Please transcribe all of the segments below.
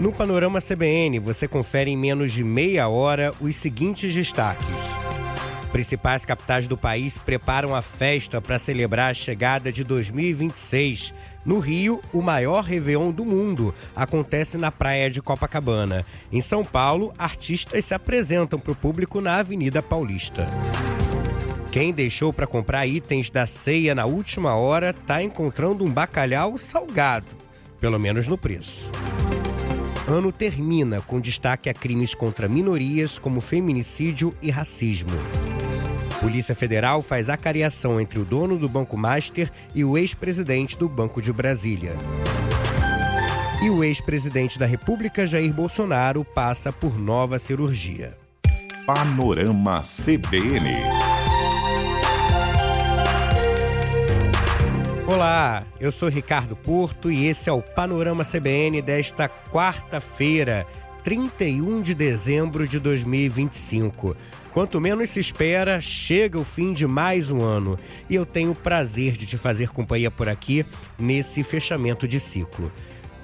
No Panorama CBN, você confere em menos de meia hora os seguintes destaques. Principais capitais do país preparam a festa para celebrar a chegada de 2026. No Rio, o maior Réveillon do mundo acontece na praia de Copacabana. Em São Paulo, artistas se apresentam para o público na Avenida Paulista. Quem deixou para comprar itens da ceia na última hora está encontrando um bacalhau salgado, pelo menos no preço. Ano termina com destaque a crimes contra minorias como feminicídio e racismo. Polícia Federal faz acariação entre o dono do Banco Master e o ex-presidente do Banco de Brasília. E o ex-presidente da República, Jair Bolsonaro, passa por nova cirurgia. Panorama CBN. Olá, eu sou Ricardo Porto e esse é o Panorama CBN desta quarta-feira, 31 de dezembro de 2025. Quanto menos se espera, chega o fim de mais um ano e eu tenho o prazer de te fazer companhia por aqui nesse fechamento de ciclo.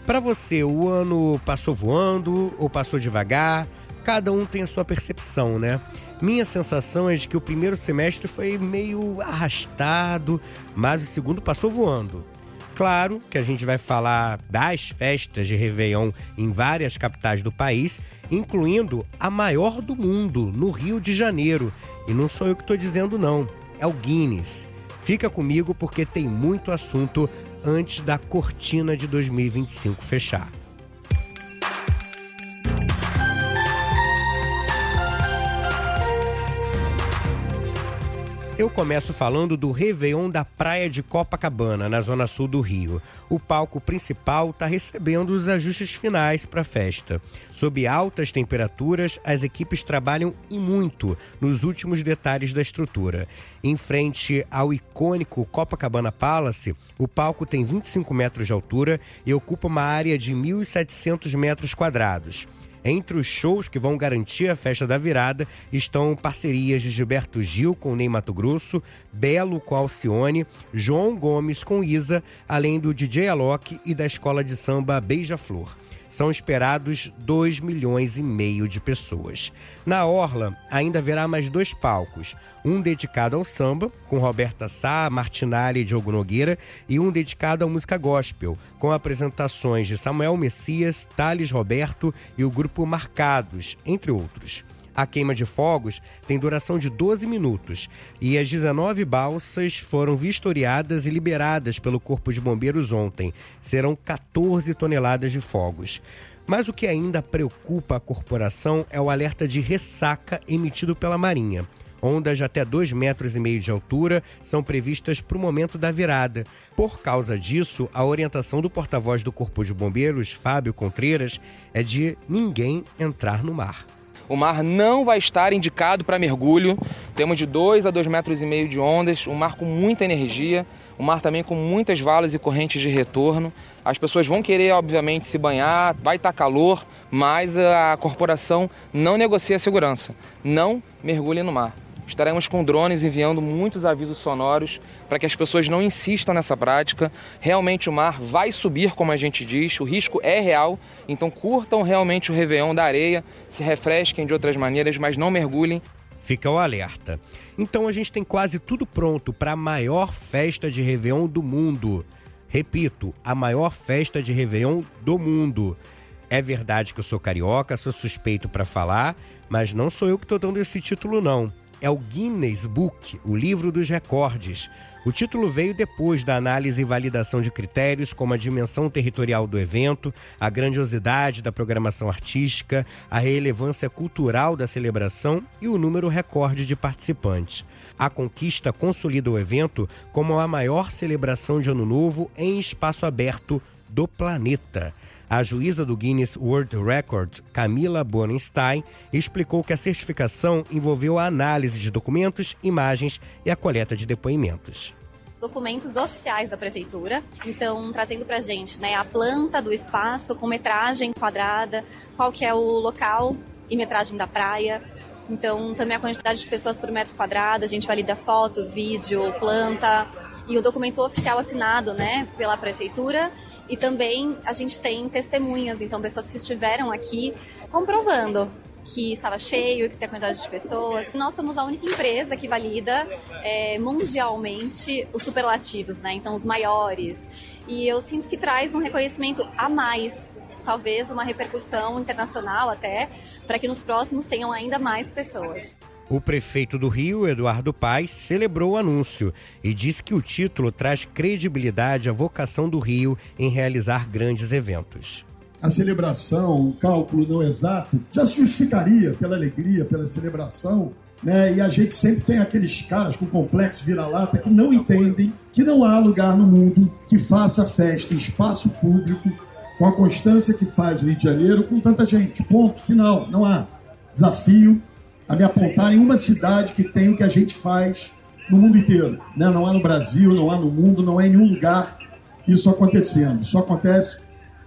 Para você, o ano passou voando ou passou devagar? Cada um tem a sua percepção, né? Minha sensação é de que o primeiro semestre foi meio arrastado, mas o segundo passou voando. Claro que a gente vai falar das festas de Réveillon em várias capitais do país, incluindo a maior do mundo, no Rio de Janeiro. E não sou eu que estou dizendo não, é o Guinness. Fica comigo porque tem muito assunto antes da cortina de 2025 fechar. Eu começo falando do Réveillon da praia de Copacabana, na zona sul do Rio. O palco principal está recebendo os ajustes finais para a festa. Sob altas temperaturas, as equipes trabalham e muito nos últimos detalhes da estrutura. Em frente ao icônico Copacabana Palace, o palco tem 25 metros de altura e ocupa uma área de 1.700 metros quadrados. Entre os shows que vão garantir a festa da virada estão parcerias de Gilberto Gil com Ney Matogrosso, Belo com Alcione, João Gomes com Isa, além do DJ Alok e da escola de samba Beija-Flor. São esperados 2,5 milhões de pessoas. Na Orla, ainda haverá mais 2 palcos, um dedicado ao samba, com Roberta Sá, Martinalha e Diogo Nogueira, e um dedicado à música gospel, com apresentações de Samuel Messias, Thales Roberto e o grupo Marcados, entre outros. A queima de fogos tem duração de 12 minutos e as 19 balsas foram vistoriadas e liberadas pelo Corpo de Bombeiros ontem. Serão 14 toneladas de fogos. Mas o que ainda preocupa a corporação é o alerta de ressaca emitido pela Marinha. Ondas de até 2,5 metros de altura são previstas para o momento da virada. Por causa disso, a orientação do porta-voz do Corpo de Bombeiros, Fábio Contreiras, é de ninguém entrar no mar. O mar não vai estar indicado para mergulho. Temos de 2 a 2,5 metros de ondas, um mar com muita energia, um mar também com muitas valas e correntes de retorno. As pessoas vão querer, obviamente, se banhar, vai estar calor, mas a corporação não negocia a segurança. Não mergulhem no mar. Estaremos com drones enviando muitos avisos sonoros para que as pessoas não insistam nessa prática. Realmente o mar vai subir, como a gente diz, o risco é real, então curtam realmente o Réveillon da areia, se refresquem de outras maneiras, mas não mergulhem. Fica o alerta. Então a gente tem quase tudo pronto para a maior festa de Réveillon do mundo. Repito, a maior festa de Réveillon do mundo. É verdade que eu sou carioca, sou suspeito para falar, mas não sou eu que estou dando esse título não. É o Guinness Book, o livro dos recordes. O título veio depois da análise e validação de critérios como a dimensão territorial do evento, a grandiosidade da programação artística, a relevância cultural da celebração e o número recorde de participantes. A conquista consolida o evento como a maior celebração de Ano Novo em espaço aberto do planeta. A juíza do Guinness World Record, Camila Bonenstein, explicou que a certificação envolveu a análise de documentos, imagens e a coleta de depoimentos. Documentos oficiais da prefeitura, então trazendo pra gente, a planta do espaço com metragem quadrada, qual que é o local e metragem da praia. Então também a quantidade de pessoas por metro quadrado, a gente valida foto, vídeo, planta. e o documento oficial assinado, né, pela prefeitura, e também a gente tem testemunhas, então pessoas que estiveram aqui comprovando que estava cheio, que tem a quantidade de pessoas. Nós somos a única empresa que valida mundialmente os superlativos, né, então os maiores, e eu sinto que traz um reconhecimento a mais, talvez uma repercussão internacional até, para que nos próximos tenham ainda mais pessoas. O prefeito do Rio, Eduardo Paes, celebrou o anúncio e disse que o título traz credibilidade à vocação do Rio em realizar grandes eventos. A celebração, o cálculo não exato, já se justificaria pela alegria, pela celebração, né? E a gente sempre tem aqueles caras com complexo vira-lata que não entendem que não há lugar no mundo que faça festa em espaço público com a constância que faz o Rio de Janeiro, com tanta gente. Ponto, final. Não há desafio a me apontar em uma cidade que tem o que a gente faz no mundo inteiro, né? Não há no Brasil, não há no mundo, não há em nenhum lugar isso acontecendo. Isso acontece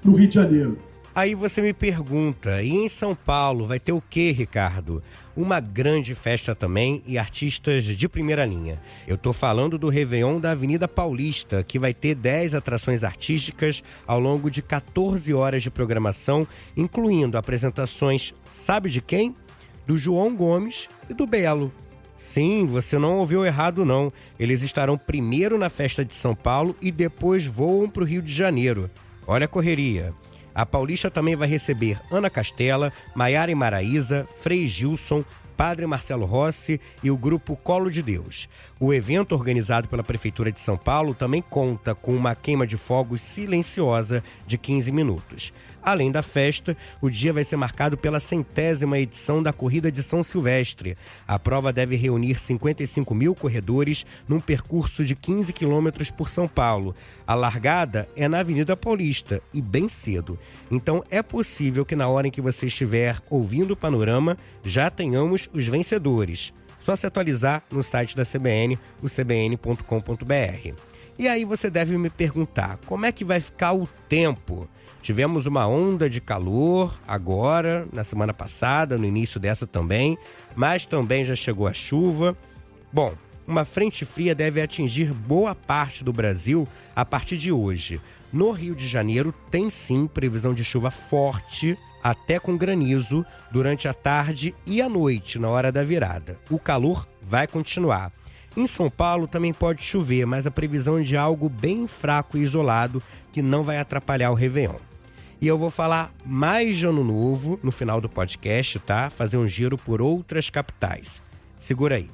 no Rio de Janeiro. Aí você me pergunta, e em São Paulo vai ter o quê, Ricardo? Uma grande festa também e artistas de primeira linha. Eu tô falando do Réveillon da Avenida Paulista, que vai ter 10 atrações artísticas ao longo de 14 horas de programação, incluindo apresentações, sabe de quem? Do João Gomes e do Belo. Sim, você não ouviu errado não. Eles estarão primeiro na festa de São Paulo e depois voam para o Rio de Janeiro. Olha a correria. A Paulista também vai receber Ana Castela, Maiara e Maraísa, Frei Gilson, Padre Marcelo Rossi e o grupo Colo de Deus. O evento, organizado pela Prefeitura de São Paulo, também conta com uma queima de fogos silenciosa de 15 minutos. Além da festa, o dia vai ser marcado pela 100ª edição da Corrida de São Silvestre. A prova deve reunir 55 mil corredores num percurso de 15 quilômetros por São Paulo. A largada é na Avenida Paulista e bem cedo. Então é possível que na hora em que você estiver ouvindo o panorama, já tenhamos os vencedores. Só se atualizar no site da CBN, o cbn.com.br. E aí você deve me perguntar, como é que vai ficar o tempo? Tivemos uma onda de calor agora, na semana passada, no início dessa também, mas também já chegou a chuva. Bom, uma frente fria deve atingir boa parte do Brasil a partir de hoje. No Rio de Janeiro tem sim previsão de chuva forte, até com granizo, durante a tarde e a noite, na hora da virada. O calor vai continuar. Em São Paulo também pode chover, mas a previsão é de algo bem fraco e isolado que não vai atrapalhar o Réveillon. E eu vou falar mais de Ano Novo no final do podcast, tá? Fazer um giro por outras capitais. Segura aí.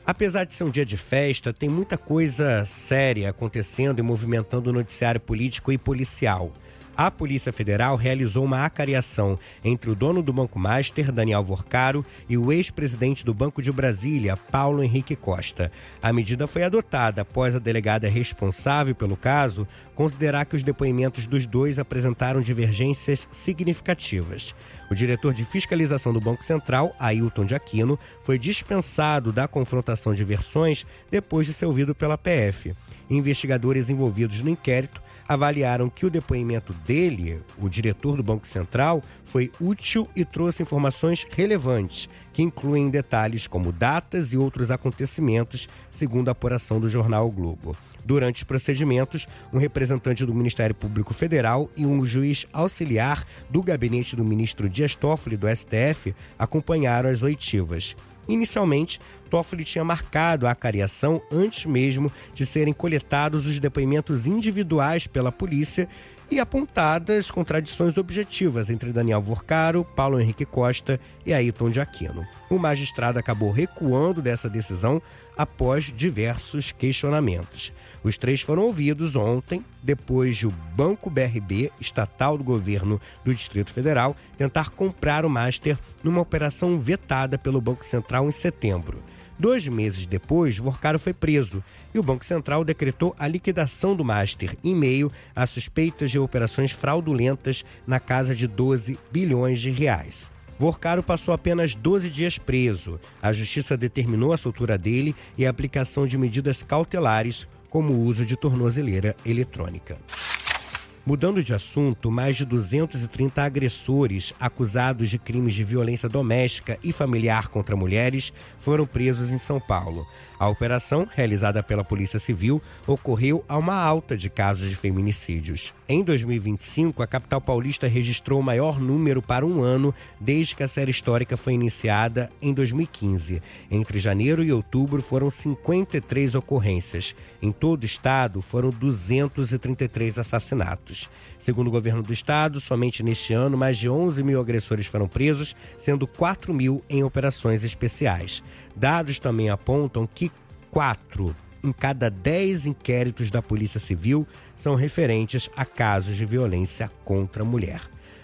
Apesar de ser um dia de festa, tem muita coisa séria acontecendo e movimentando o noticiário político e policial. A Polícia Federal realizou uma acariação entre o dono do Banco Master, Daniel Vorcaro, e o ex-presidente do Banco de Brasília, Paulo Henrique Costa. A medida foi adotada após a delegada responsável pelo caso considerar que os depoimentos dos dois apresentaram divergências significativas. O diretor de fiscalização do Banco Central, Ailton de Aquino, foi dispensado da confrontação de versões depois de ser ouvido pela PF. Investigadores envolvidos no inquérito avaliaram que o depoimento dele, o diretor do Banco Central, foi útil e trouxe informações relevantes, que incluem detalhes como datas e outros acontecimentos, segundo a apuração do jornal O Globo. Durante os procedimentos, um representante do Ministério Público Federal e um juiz auxiliar do gabinete do ministro Dias Toffoli, do STF, acompanharam as oitivas. Inicialmente, Toffoli tinha marcado a acariação antes mesmo de serem coletados os depoimentos individuais pela polícia e apontadas contradições objetivas entre Daniel Vorcaro, Paulo Henrique Costa e Ailton de Aquino. O magistrado acabou recuando dessa decisão após diversos questionamentos. Os três foram ouvidos ontem, depois de o Banco BRB, estatal do governo do Distrito Federal, tentar comprar o Master numa operação vetada pelo Banco Central em setembro. 2 meses depois, Vorcaro foi preso e o Banco Central decretou a liquidação do Master em meio a suspeitas de operações fraudulentas na casa de 12 bilhões de reais. Vorcaro passou apenas 12 dias preso. A justiça determinou a soltura dele e a aplicação de medidas cautelares, como o uso de tornozeleira eletrônica. Mudando de assunto, mais de 230 agressores acusados de crimes de violência doméstica e familiar contra mulheres foram presos em São Paulo. A operação, realizada pela Polícia Civil, ocorreu a uma alta de casos de feminicídios. Em 2025, a capital paulista registrou o maior número para um ano desde que a série histórica foi iniciada em 2015. Entre janeiro e outubro foram 53 ocorrências. Em todo o estado, foram 233 assassinatos. Segundo o governo do estado, somente neste ano, mais de 11 mil agressores foram presos, sendo 4 mil em operações especiais. Dados também apontam que 4 em cada 10 inquéritos da Polícia Civil são referentes a casos de violência contra a mulher.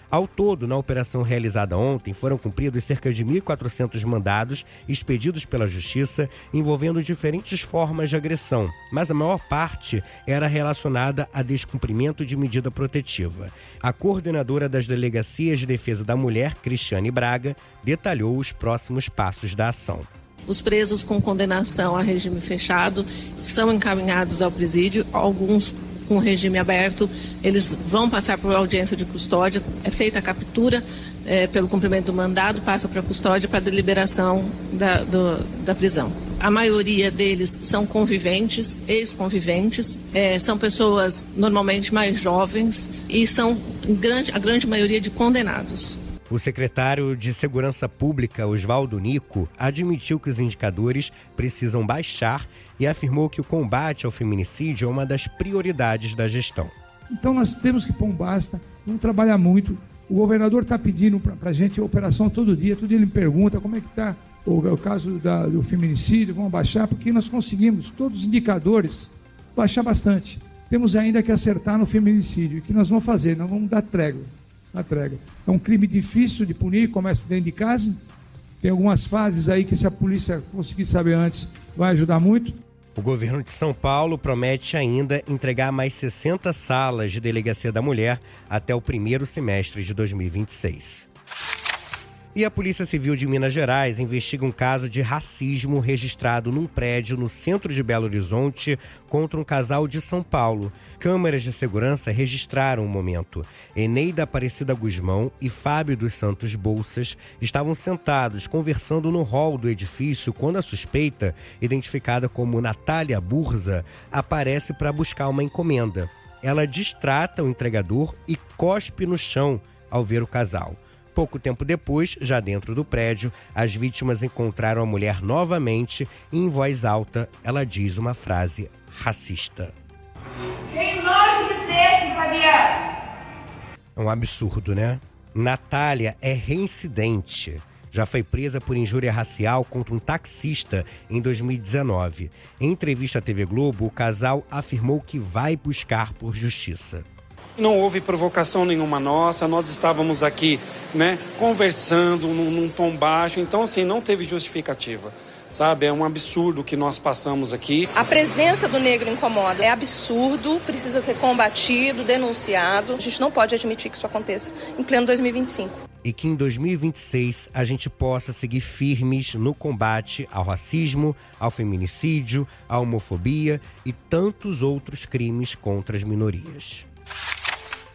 Ao todo, na operação realizada ontem, foram cumpridos cerca de 1.400 mandados expedidos pela Justiça envolvendo diferentes formas de agressão, mas a maior parte era relacionada a descumprimento de medida protetiva. A coordenadora das Delegacias de Defesa da Mulher, Cristiane Braga, detalhou os próximos passos da ação. Os presos com condenação a regime fechado são encaminhados ao presídio, alguns com regime aberto, eles vão passar por audiência de custódia, é feita a captura pelo cumprimento do mandado, passa para a custódia para a deliberação da prisão. A maioria deles são conviventes, ex-conviventes, são pessoas normalmente mais jovens e são a grande maioria de condenados. O secretário de Segurança Pública, Oswaldo Nico, admitiu que os indicadores precisam baixar e afirmou que o combate ao feminicídio é uma das prioridades da gestão. Então nós temos que pôr um basta, vamos trabalhar muito. O governador está pedindo para a gente operação todo dia ele me pergunta como é que está o caso do feminicídio, vamos baixar, porque nós conseguimos todos os indicadores baixar bastante. Temos ainda que acertar no feminicídio, o que nós vamos fazer? Nós vamos dar trégua. É um crime difícil de punir, começa dentro de casa. Tem algumas fases aí que se a polícia conseguir saber antes, vai ajudar muito. O governo de São Paulo promete ainda entregar mais 60 salas de delegacia da mulher até o primeiro semestre de 2026. E a Polícia Civil de Minas Gerais investiga um caso de racismo registrado num prédio no centro de Belo Horizonte contra um casal de São Paulo. Câmeras de segurança registraram o momento. Eneida Aparecida Guzmão e Fábio dos Santos Bolsas estavam sentados conversando no hall do edifício quando a suspeita, identificada como Natália Burza, aparece para buscar uma encomenda. Ela distrata o entregador e cospe no chão ao ver o casal. Pouco tempo depois, já dentro do prédio, as vítimas encontraram a mulher novamente e, em voz alta, ela diz uma frase racista. Tem nome de Deus, Fabiano! É um absurdo, né? Natália é reincidente. Já foi presa por injúria racial contra um taxista em 2019. Em entrevista à TV Globo, o casal afirmou que vai buscar por justiça. Não houve provocação nenhuma nossa, nós estávamos aqui, conversando num tom baixo, então assim, não teve justificativa, sabe? É um absurdo o que nós passamos aqui. A presença do negro incomoda, é absurdo, precisa ser combatido, denunciado. A gente não pode admitir que isso aconteça em pleno 2025. E que em 2026 a gente possa seguir firmes no combate ao racismo, ao feminicídio, à homofobia e tantos outros crimes contra as minorias.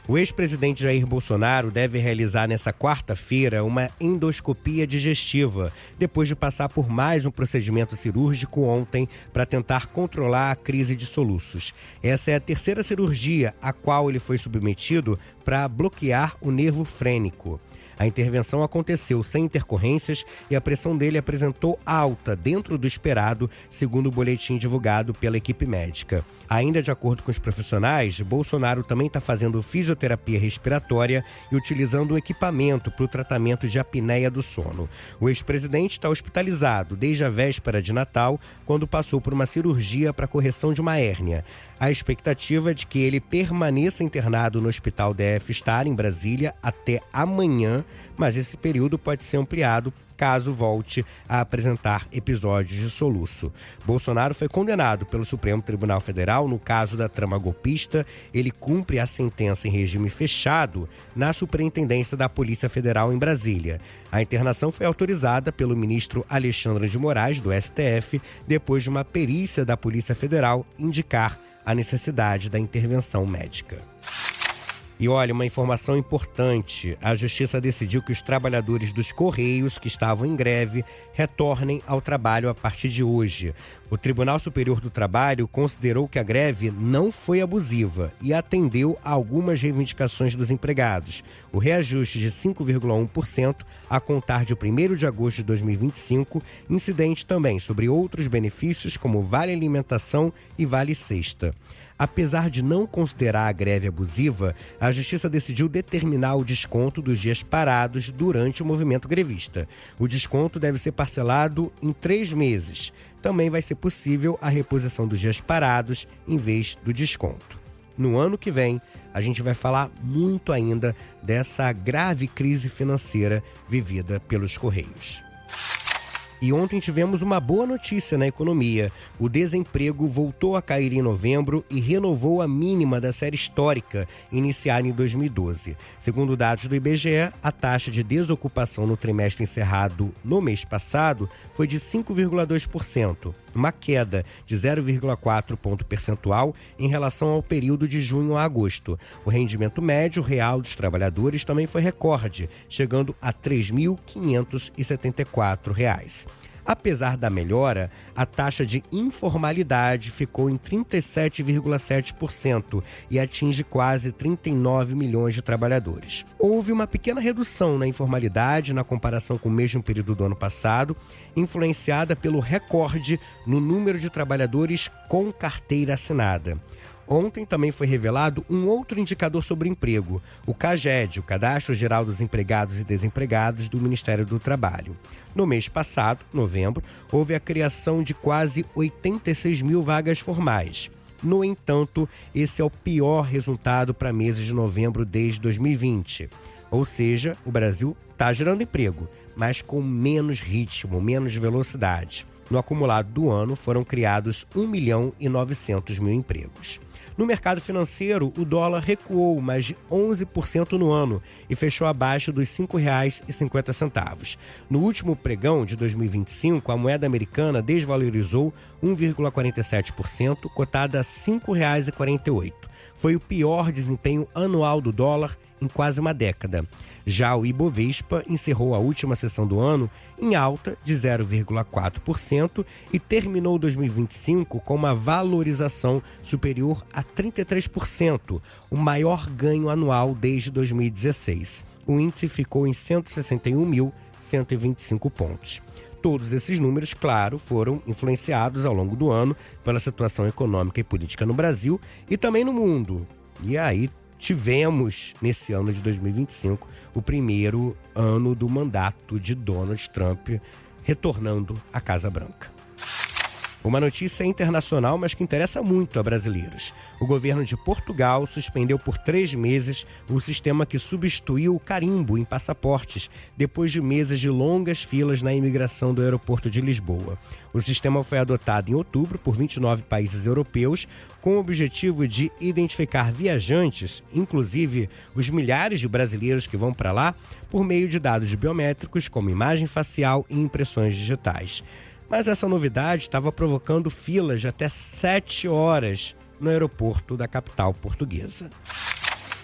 O ex-presidente Jair Bolsonaro deve realizar nesta quarta-feira uma endoscopia digestiva, depois de passar por mais um procedimento cirúrgico ontem para tentar controlar a crise de soluços. Essa é a terceira cirurgia a qual ele foi submetido para bloquear o nervo frênico. A intervenção aconteceu sem intercorrências e a pressão dele apresentou alta dentro do esperado, segundo o boletim divulgado pela equipe médica. Ainda de acordo com os profissionais, Bolsonaro também está fazendo fisioterapia respiratória e utilizando um equipamento para o tratamento de apneia do sono. O ex-presidente está hospitalizado desde a véspera de Natal, quando passou por uma cirurgia para correção de uma hérnia. A expectativa é de que ele permaneça internado no Hospital DF Star, em Brasília, até amanhã, mas esse período pode ser ampliado caso volte a apresentar episódios de soluço. Bolsonaro foi condenado pelo Supremo Tribunal Federal no caso da trama golpista. Ele cumpre a sentença em regime fechado na Superintendência da Polícia Federal em Brasília. A internação foi autorizada pelo ministro Alexandre de Moraes, do STF, depois de uma perícia da Polícia Federal indicar a necessidade da intervenção médica. E olha, uma informação importante, a Justiça decidiu que os trabalhadores dos Correios que estavam em greve retornem ao trabalho a partir de hoje. O Tribunal Superior do Trabalho considerou que a greve não foi abusiva e atendeu a algumas reivindicações dos empregados. O reajuste de 5,1% a contar de 1º de agosto de 2025, incidente também sobre outros benefícios como Vale Alimentação e Vale Sexta. Apesar de não considerar a greve abusiva, a Justiça decidiu determinar o desconto dos dias parados durante o movimento grevista. O desconto deve ser parcelado em 3 meses. Também vai ser possível a reposição dos dias parados em vez do desconto. No ano que vem, a gente vai falar muito ainda dessa grave crise financeira vivida pelos Correios. E ontem tivemos uma boa notícia na economia. O desemprego voltou a cair em novembro e renovou a mínima da série histórica, iniciada em 2012. Segundo dados do IBGE, a taxa de desocupação no trimestre encerrado no mês passado foi de 5,2%, uma queda de 0,4 ponto percentual em relação ao período de junho a agosto. O rendimento médio real dos trabalhadores também foi recorde, chegando a R$ 3.574. Apesar da melhora, a taxa de informalidade ficou em 37,7% e atinge quase 39 milhões de trabalhadores. Houve uma pequena redução na informalidade na comparação com o mesmo período do ano passado, influenciada pelo recorde no número de trabalhadores com carteira assinada. Ontem também foi revelado um outro indicador sobre emprego, o CAGED, o Cadastro Geral dos Empregados e Desempregados do Ministério do Trabalho. No mês passado, novembro, houve a criação de quase 86 mil vagas formais. No entanto, esse é o pior resultado para meses de novembro desde 2020. Ou seja, o Brasil está gerando emprego, mas com menos ritmo, menos velocidade. No acumulado do ano, foram criados 1.900.000 empregos. No mercado financeiro, o dólar recuou mais de 11% no ano e fechou abaixo dos R$ 5,50. No último pregão de 2025, a moeda americana desvalorizou 1,47%, cotada a R$ 5,48. Foi o pior desempenho anual do dólar em quase uma década. Já o Ibovespa encerrou a última sessão do ano em alta de 0,4% e terminou 2025 com uma valorização superior a 33%, o maior ganho anual desde 2016. O índice ficou em 161.125 pontos. Todos esses números, claro, foram influenciados ao longo do ano pela situação econômica e política no Brasil e também no mundo. E aí tivemos, nesse ano de 2025, o primeiro ano do mandato de Donald Trump retornando à Casa Branca. Uma notícia internacional, mas que interessa muito a brasileiros. O governo de Portugal suspendeu por 3 meses o sistema que substituiu o carimbo em passaportes, depois de meses de longas filas na imigração do aeroporto de Lisboa. O sistema foi adotado em outubro por 29 países europeus, com o objetivo de identificar viajantes, inclusive os milhares de brasileiros que vão para lá, por meio de dados biométricos como imagem facial e impressões digitais. Mas essa novidade estava provocando filas de até 7 horas no aeroporto da capital portuguesa.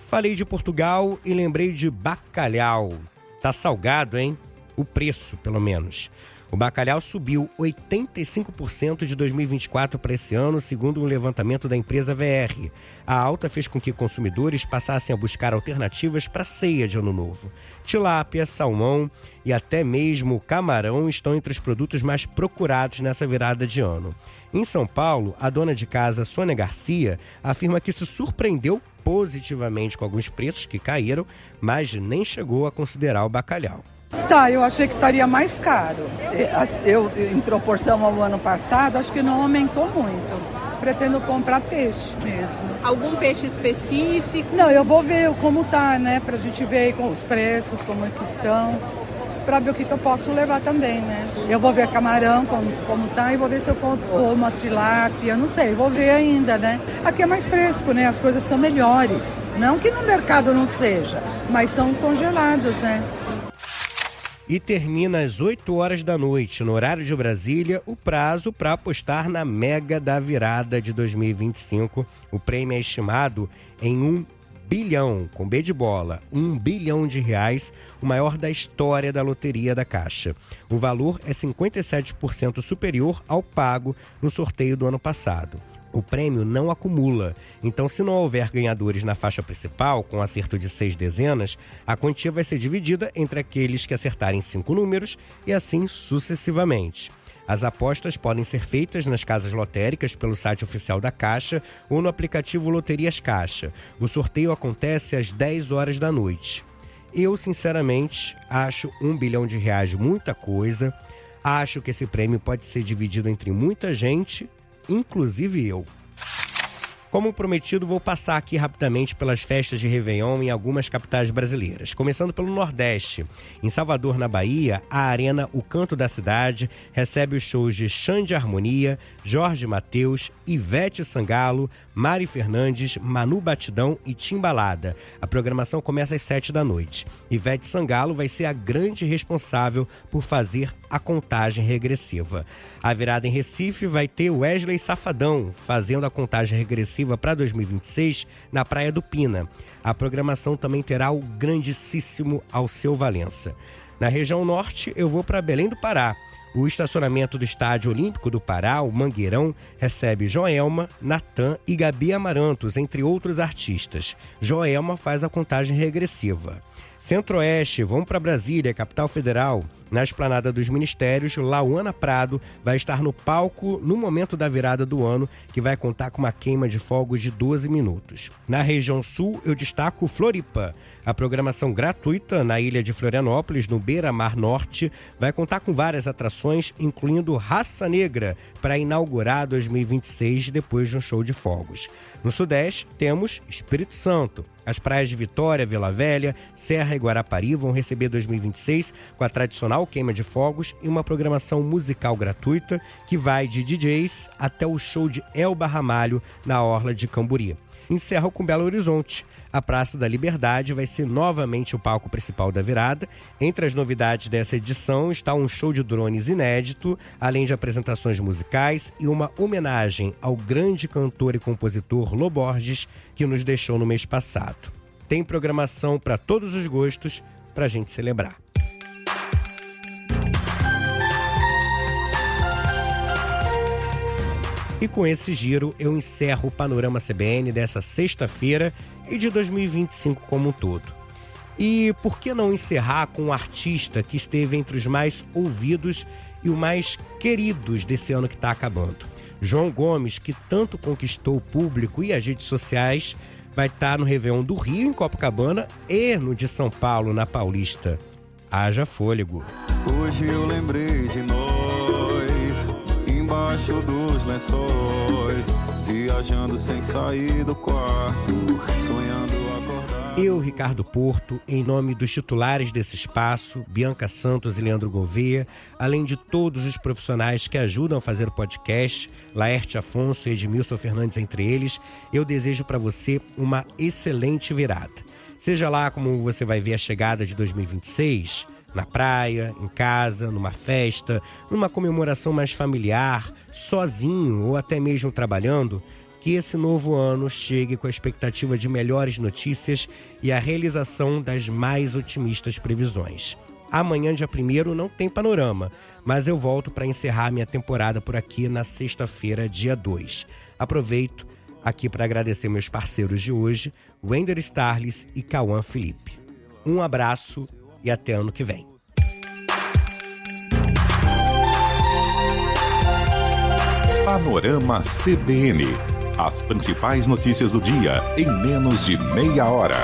Falei de Portugal e lembrei de bacalhau. Tá salgado, hein? O preço, pelo menos. O bacalhau subiu 85% de 2024 para esse ano, segundo um levantamento da empresa VR. A alta fez com que consumidores passassem a buscar alternativas para a ceia de Ano Novo. Tilápia, salmão e até mesmo camarão estão entre os produtos mais procurados nessa virada de ano. Em São Paulo, a dona de casa Sônia Garcia afirma que se surpreendeu positivamente com alguns preços que caíram, mas nem chegou a considerar o bacalhau. Tá, eu achei que estaria mais caro. Eu, em proporção ao ano passado, acho que não aumentou muito. Pretendo comprar peixe mesmo. Algum peixe específico? Não, eu vou ver como tá, né? Pra gente ver aí com os preços, como é que estão. Pra ver o que eu posso levar também, né? Eu vou ver camarão, como tá, e vou ver se eu compro uma tilápia, não sei, vou ver ainda, né? Aqui é mais fresco, né? As coisas são melhores. Não que no mercado não seja, mas são congelados, né? E termina às 8 horas da noite, no horário de Brasília, o prazo para apostar na Mega da Virada de 2025. O prêmio é estimado em R$ 1 bilhão, com B de bola, R$1 bilhão, o maior da história da loteria da Caixa. O valor é 57% superior ao pago no sorteio do ano passado. O prêmio não acumula, então se não houver ganhadores na faixa principal, com acerto de 6 dezenas, a quantia vai ser dividida entre aqueles que acertarem 5 números e assim sucessivamente. As apostas podem ser feitas nas casas lotéricas pelo site oficial da Caixa ou no aplicativo Loterias Caixa. O sorteio acontece às 10 horas da noite. Eu, sinceramente, acho R$1 bilhão muita coisa. Acho que esse prêmio pode ser dividido entre muita gente, inclusive eu. Como prometido, vou passar aqui rapidamente pelas festas de Réveillon em algumas capitais brasileiras. Começando pelo Nordeste. Em Salvador, na Bahia, a Arena O Canto da Cidade recebe os shows de Xande Harmonia, Jorge Mateus, Ivete Sangalo, Mari Fernandes, Manu Batidão e Timbalada. A programação começa às 7 da noite. Ivete Sangalo vai ser a grande responsável por fazer a contagem regressiva. A virada em Recife vai ter Wesley Safadão fazendo a contagem regressiva para 2026 na Praia do Pina. A programação também terá o grandíssimo Alceu Valença. Na região norte, eu vou para Belém do Pará. O estacionamento do Estádio Olímpico do Pará, o Mangueirão, recebe Joelma, Natan e Gabi Amarantos, entre outros artistas. Joelma faz a contagem regressiva. Centro-Oeste, vamos para Brasília, capital federal. Na Esplanada dos Ministérios, Lauana Prado vai estar no palco no momento da virada do ano, que vai contar com uma queima de fogos de 12 minutos. Na região sul, eu destaco Floripa. A programação gratuita na ilha de Florianópolis, no Beira-Mar Norte, vai contar com várias atrações, incluindo Raça Negra, para inaugurar 2026 depois de um show de fogos. No Sudeste, temos Espírito Santo. As praias de Vitória, Vila Velha, Serra e Guarapari vão receber 2026 com a tradicional queima de fogos e uma programação musical gratuita que vai de DJs até o show de Elba Ramalho na Orla de Camburi. Encerro com Belo Horizonte. A Praça da Liberdade vai ser novamente o palco principal da virada. Entre as novidades dessa edição está um show de drones inédito, além de apresentações musicais e uma homenagem ao grande cantor e compositor Lô Borges, que nos deixou no mês passado. Tem programação para todos os gostos para a gente celebrar. E com esse giro, eu encerro o Panorama CBN dessa sexta-feira e de 2025 como um todo. E por que não encerrar com um artista que esteve entre os mais ouvidos e os mais queridos desse ano que está acabando? João Gomes, que tanto conquistou o público e as redes sociais, vai estar no Réveillon do Rio, em Copacabana, e no de São Paulo, na Paulista. Haja fôlego. Hoje eu lembrei de nós, embaixo dos lençóis, viajando sem sair do quarto, sonhando acordar. Eu, Ricardo Porto, em nome dos titulares desse espaço, Bianca Santos e Leandro Gouveia, além de todos os profissionais que ajudam a fazer o podcast, Laerte Afonso e Edmilson Fernandes entre eles, eu desejo para você uma excelente virada. Seja lá como você vai ver a chegada de 2026... na praia, em casa, numa festa, numa comemoração mais familiar, sozinho ou até mesmo trabalhando, que esse novo ano chegue com a expectativa de melhores notícias e a realização das mais otimistas previsões. Amanhã, dia 1º, não tem panorama, mas eu volto para encerrar minha temporada por aqui na sexta-feira, dia 2. Aproveito aqui para agradecer meus parceiros de hoje, Wender Starles e Cauã Felipe. Um abraço e até ano que vem. Panorama CBN. As principais notícias do dia em menos de meia hora.